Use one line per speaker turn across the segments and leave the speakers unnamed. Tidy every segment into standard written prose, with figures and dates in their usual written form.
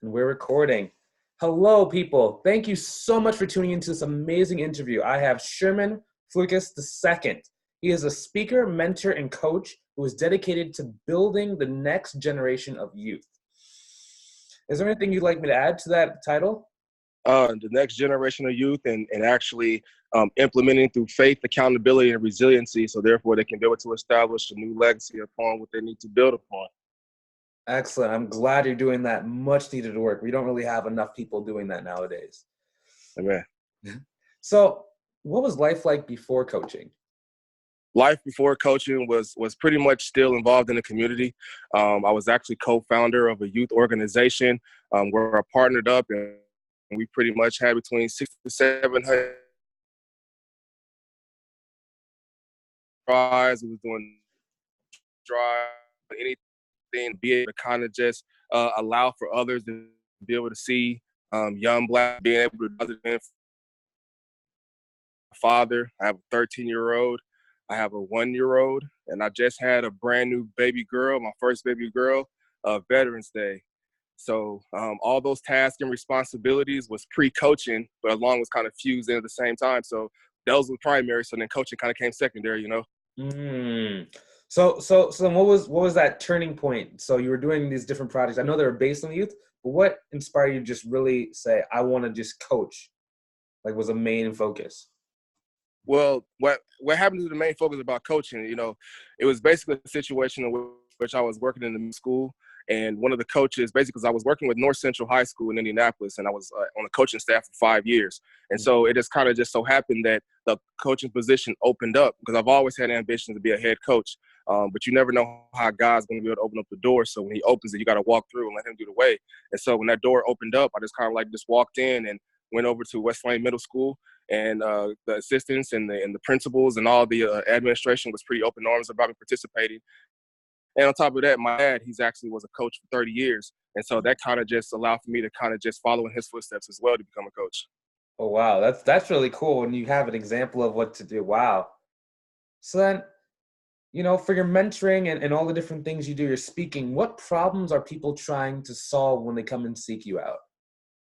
And we're recording. Hello, people. Thank you so much for tuning into this amazing interview. I have Sherman Flucas II. He is a speaker, mentor, and coach who is dedicated to building the next generation of youth. Is there anything you'd like me to add to that title?
The next generation of youth and actually implementing through faith, accountability, and resiliency. So therefore, they can be able to establish a new legacy upon what they need to build upon.
Excellent. I'm glad you're doing that much needed work. We don't really have enough people doing that nowadays.
Amen.
So what was life like before coaching?
Life before coaching was pretty much still involved in the community. I was actually co-founder of a youth organization where I partnered up, and we pretty much had between 600 to 700 drives. We was doing drive, anything, be able to kind of just allow for others to be able to see young Black being able to do it. Father, I have a 13-year-old. I have a 1-year-old, and I just had a brand new baby girl, my first baby girl, Veterans Day. So all those tasks and responsibilities was pre-coaching, but along was kind of fused in at the same time. So those were primary. So then coaching kind of came secondary, you know.
So then what was that turning point? So you were doing these different projects. I know they were based on youth, but what inspired you to just really say, I want to just coach? Like, was a main focus?
Well, what happened to the main focus about coaching, you know, it was basically a situation in which I was working in the school, and one of the coaches, basically, because I was working with North Central High School in Indianapolis, and I was on the coaching staff for 5 years. And so it just kind of just so happened that the coaching position opened up, because I've always had ambitions to be a head coach, but you never know how God's going to be able to open up the door. So when he opens it, you got to walk through and let him do the way. And so when that door opened up, I just kind of like just walked in and went over to West Lane Middle School, and the assistants and the principals and all the administration was pretty open arms about me participating. And on top of that, my dad, he's actually was a coach for 30 years. And so that kind of just allowed for me to kind of just follow in his footsteps as well to become a coach.
Oh, wow. That's really cool when you have an example of what to do. Wow. So then, for your mentoring and all the different things you do, your speaking, what problems are people trying to solve when they come and seek you out?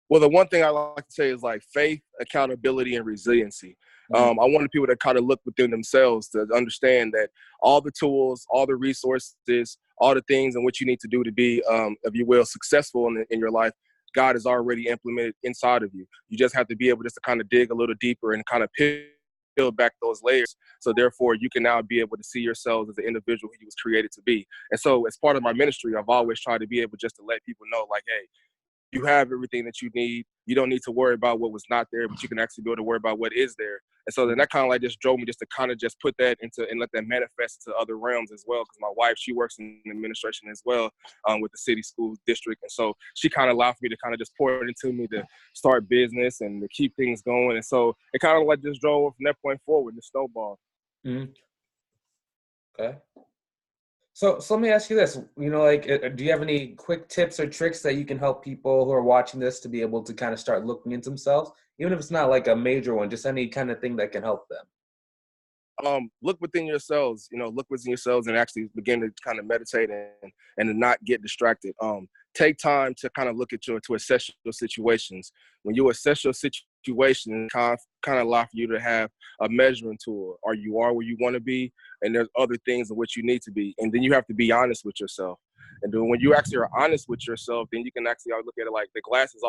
Well, the one thing I like to say is like faith, accountability, and resiliency. I wanted people to kind of look within themselves to understand that all the tools, all the resources, all the things in which you need to do to be, if you will, successful in your life, God has already implemented inside of you. You just have to be able just to kind of dig a little deeper and kind of peel back those layers. So therefore, you can now be able to see yourselves as the individual who you was created to be. And so as part of my ministry, I've always tried to be able just to let people know, like, hey, you have everything that you need. You don't need to worry about what was not there, but you can actually be able to worry about what is there. And so then that kind of like just drove me just to kind of just put that into and let that manifest to other realms as well. Because my wife, she works in administration as well with the city school district. And so she kind of allowed me to kind of just pour it into me to start business and to keep things going. And so it kind of like just drove from that point forward, the snowball.
Mm-hmm. Okay. So let me ask you this, do you have any quick tips or tricks that you can help people who are watching this to be able to kind of start looking into themselves, even if it's not like a major one, just any kind of thing that can help them?
Look within yourselves, look within yourselves and actually begin to kind of meditate and to not get distracted. Take time to kind of to assess your situations. When you assess your situation, kind of allow for you to have a measuring tool. Are you where you want to be? And there's other things in which you need to be. And then you have to be honest with yourself. And then when you actually are honest with yourself, then you can actually look at it like the glass is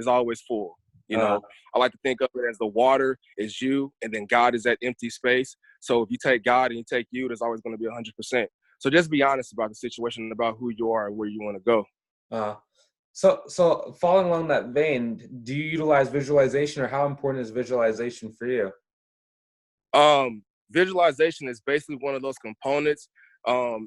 always full. I like to think of it as the water is you, and then God is that empty space. So if you take God and you take you, there's always going to be 100%. So just be honest about the situation and about who you are and where you want to go.
So following along that vein, do you utilize visualization, or how important is visualization for you?
Visualization is basically one of those components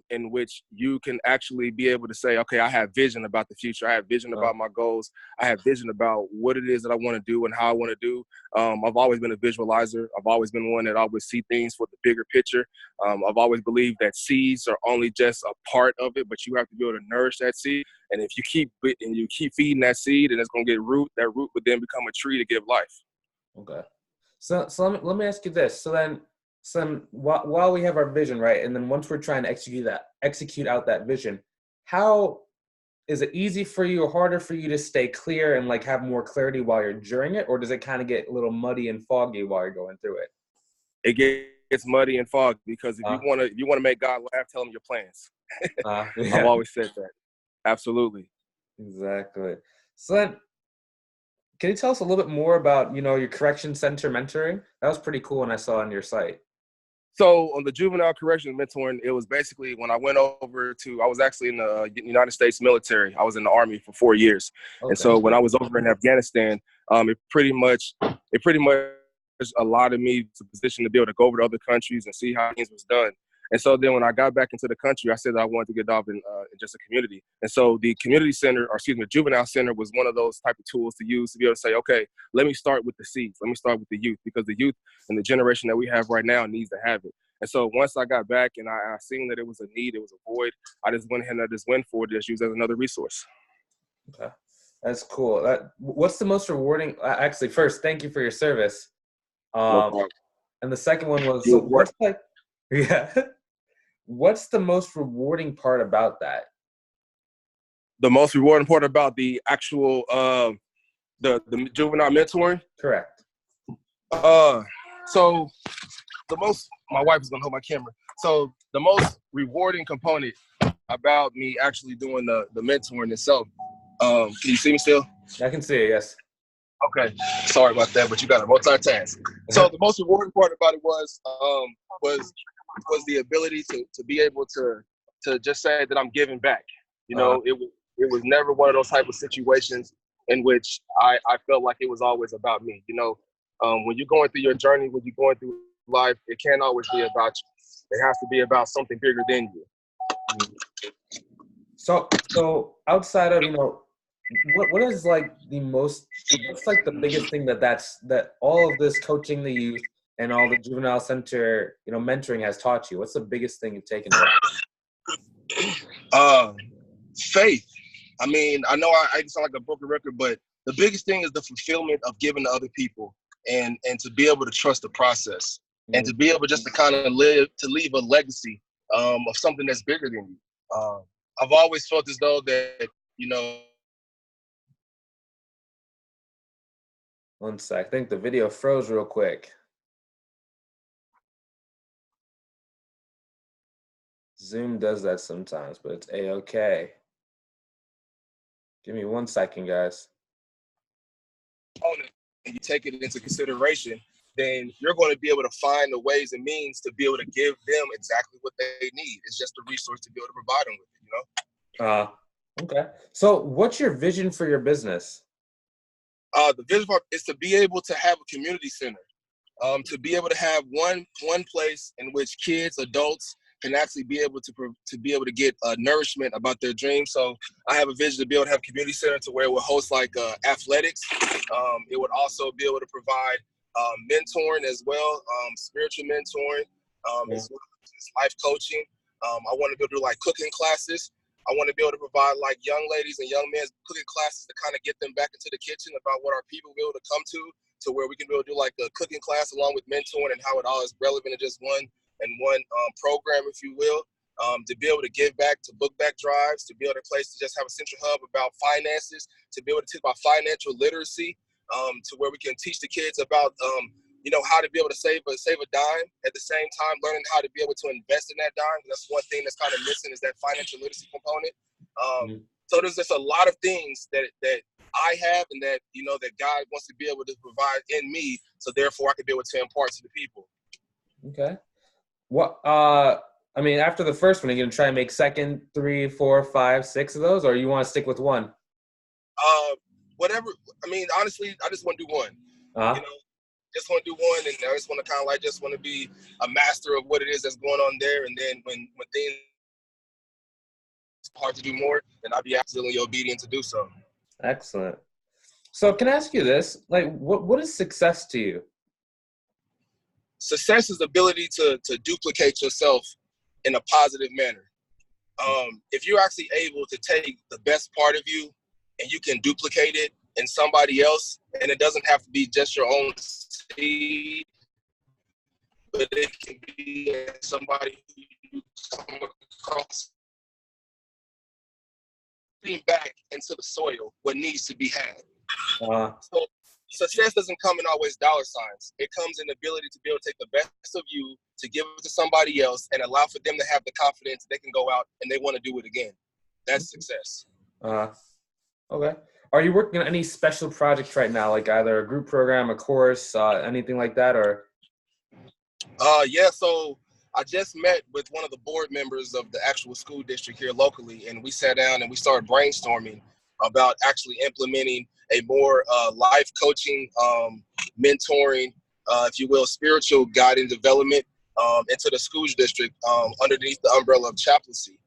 in which you can actually be able to say, okay, I have vision about the future. I have vision about my goals. I have vision about what it is that I want to do and how I want to do. I've always been a visualizer. I've always been one that always see things for the bigger picture. I've always believed that seeds are only just a part of it, but you have to be able to nourish that seed. And if you keep feeding that seed and it's going to get root, that root would then become a tree to give life.
Okay. So let me ask you this. So then while we have our vision, right, and then once we're trying to execute out that vision, how is it easy for you or harder for you to stay clear and like have more clarity while you're during it, or does it kind of get a little muddy and foggy while you're going through it?
It gets muddy and foggy because if you want to make God laugh, tell him your plans.
Yeah.
I've always said that. Absolutely.
Exactly. So then, can you tell us a little bit more about, your correction center mentoring? That was pretty cool when I saw on your site.
So on the juvenile corrections mentoring, it was basically when I went over to, I was actually in the United States military. I was in the Army for 4 years. And
Okay.
so when I was over in Afghanistan, it pretty much allowed me to position to be able to go over to other countries and see how things was done. And so then when I got back into the country, I said that I wanted to get involved in just a community. And so the community center, or excuse me, the juvenile center was one of those type of tools to use to be able to say, okay, let me start with the seeds. Let me start with the youth, because the youth and the generation that we have right now needs to have it. And so once I got back and I seen that it was a need, it was a void, I just went ahead and I just went for it, just use it as another resource.
Okay. That's cool. What's the most rewarding? Actually, first, thank you for your service.
No problem.
And the second one was, so what's like, yeah, what's the most rewarding part about that?
The most rewarding part about the actual the juvenile mentoring?
Correct.
So the most, my wife is gonna hold my camera. So the most rewarding component about me actually doing the mentoring itself. Can you see me still?
I can see it, yes.
Okay, sorry about that, but you got to multitask. So the most rewarding part about it was the ability to be able to just say that I'm giving back. It was never one of those type of situations in which I felt like it was always about me. When you're going through your journey, when you're going through life, it can't always be about you. It has to be about something bigger than you.
So outside of, what is like what's like the biggest thing that all of this coaching the youth and all the juvenile center, mentoring has taught you? What's the biggest thing you've taken away?
Faith. I mean, I know I sound like a broken record, but the biggest thing is the fulfillment of giving to other people and to be able to trust the process and to be able just to kind of leave a legacy of something that's bigger than you. I've always felt as though that,
One sec. I think the video froze real quick. Zoom does that sometimes, but it's A-okay. Give me 1 second, guys.
And you take it into consideration, then you're going to be able to find the ways and means to be able to give them exactly what they need. It's just a resource to be able to provide them with it,
Okay. So what's your vision for your business?
The vision is to be able to have a community center, to be able to have one place in which kids, adults can actually be able to get nourishment about their dreams. So I have a vision to be able to have a community center to where it will host like athletics. It would also be able to provide mentoring as well, spiritual mentoring, as well as life coaching. I want to be able to do like cooking classes. I want to be able to provide like young ladies and young men's cooking classes to kind of get them back into the kitchen about what our people will be able to come to where we can be able to do like a cooking class along with mentoring and how it all is relevant in just one program, if you will. To be able to give back to book back drives, to be able to place to just have a central hub about finances, to be able to teach about financial literacy, to where we can teach the kids about how to be able to save a dime at the same time learning how to be able to invest in that dime. That's one thing that's kind of missing, is that financial literacy component. So there's just a lot of things that I have and that that God wants to be able to provide in me, so therefore I can be able to impart to the people.
Okay. What I mean, after the first one, are you gonna try and make second, 3, 4, 5, 6 of those, or you want to stick with one?
Whatever. I mean, honestly, I just want to do one. Just want to do one, and I just want to kind of like just want to be a master of what it is that's going on there. And then when things hard to do more, then I'll be absolutely obedient to do so.
Excellent. So can I ask you this? Like, what is success to you?
Success is the ability to duplicate yourself in a positive manner. If you're actually able to take the best part of you and you can duplicate it in somebody else, and it doesn't have to be just your own seed, but it can be somebody who you come across putting back into the soil what needs to be had.
Uh,
So success doesn't come in always dollar signs. It comes in the ability to be able to take the best of you, to give it to somebody else, and allow for them to have the confidence they can go out and they want to do it again. That's success.
Okay. Are you working on any special projects right now, like either a group program, a course, anything like that, or?
Yeah, so I just met with one of the board members of the actual school district here locally, and we sat down and we started brainstorming about actually implementing a more life coaching, mentoring, if you will, spiritual guiding development into the school district underneath the umbrella of chaplaincy.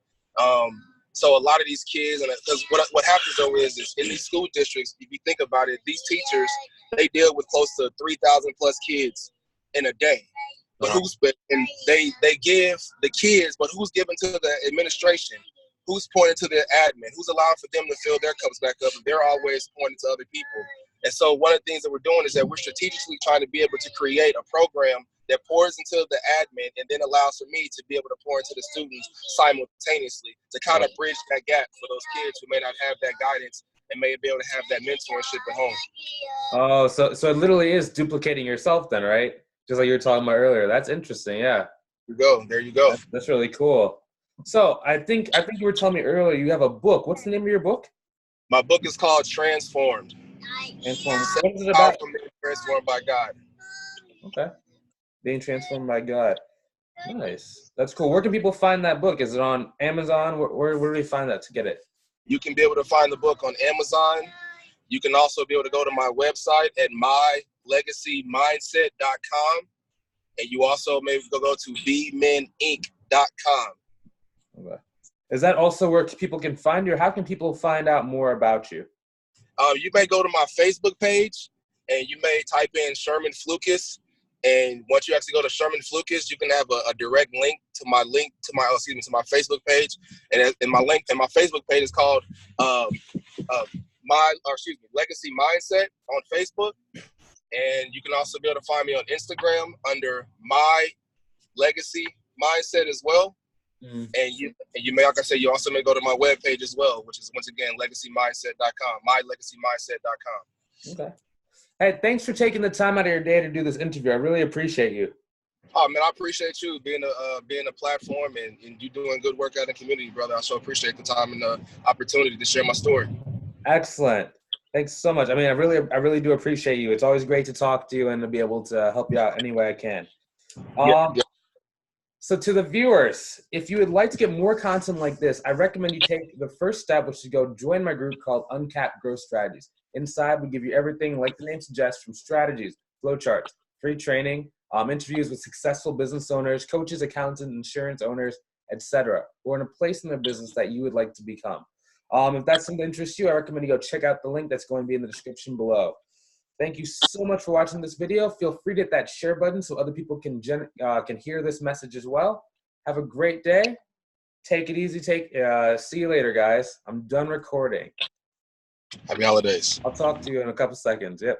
So a lot of these kids, and because what happens though is in these school districts, if you think about it, these teachers, they deal with close to 3,000 plus kids in a day. But and they give the kids, but who's giving to the administration? Who's pointing to the admin? Who's allowing for them to fill their cups back up? And they're always pointing to other people. And so one of the things that we're doing is that we're strategically trying to be able to create a program that pours into the admin and then allows for me to be able to pour into the students simultaneously to kind of bridge that gap for those kids who may not have that guidance and may be able to have that mentorship at home.
Oh, so it literally is duplicating yourself then, right? Just like you were talking about earlier. That's interesting. Yeah.
There you go.
That's really cool. So I think you were telling me earlier you have a book. What's the name of your book?
My book is called Transformed.
Transformed. What is it about?
Transformed by God.
Okay. Being transformed by God. Nice. That's cool. Where can people find that book? Is it on Amazon? Where do we find that to get it?
You can be able to find the book on Amazon. You can also be able to go to my website at mylegacymindset.com. And you also may go to bmeninc.com.
Okay. Is that also where people can find you? Or how can people find out more about you?
You may go to my Facebook page and you may type in Sherman Flucas. And once you actually go to Sherman Flucas, you can have a direct link to my Facebook page. And my Facebook page is called Legacy Mindset on Facebook. And you can also be able to find me on Instagram under My Legacy Mindset as well. Mm. And you may, like I said, you also may go to my webpage as well, which is once again legacymindset.com, mylegacymindset.com.
Okay. Hey, thanks for taking the time out of your day to do this interview. I really appreciate you.
Oh man, I appreciate you being a platform and you doing good work out in the community, brother. I so appreciate the time and the opportunity to share my story.
Excellent. Thanks so much. I mean, I really do appreciate you. It's always great to talk to you and to be able to help you out any way I can. Yeah. So to the viewers, if you would like to get more content like this, I recommend you take the first step, which is go join my group called Uncapped Growth Strategies. Inside, we give you everything, like the name suggests, from strategies, flowcharts, free training, interviews with successful business owners, coaches, accountants, insurance owners, etc., who are in a place in their business that you would like to become. If that's something that interests you, I recommend you go check out the link that's going to be in the description below. Thank you so much for watching this video. Feel free to hit that share button so other people can hear this message as well. Have a great day. Take it easy. See you later, guys. I'm done recording.
Happy holidays.
I'll talk to you in a couple seconds. Yep.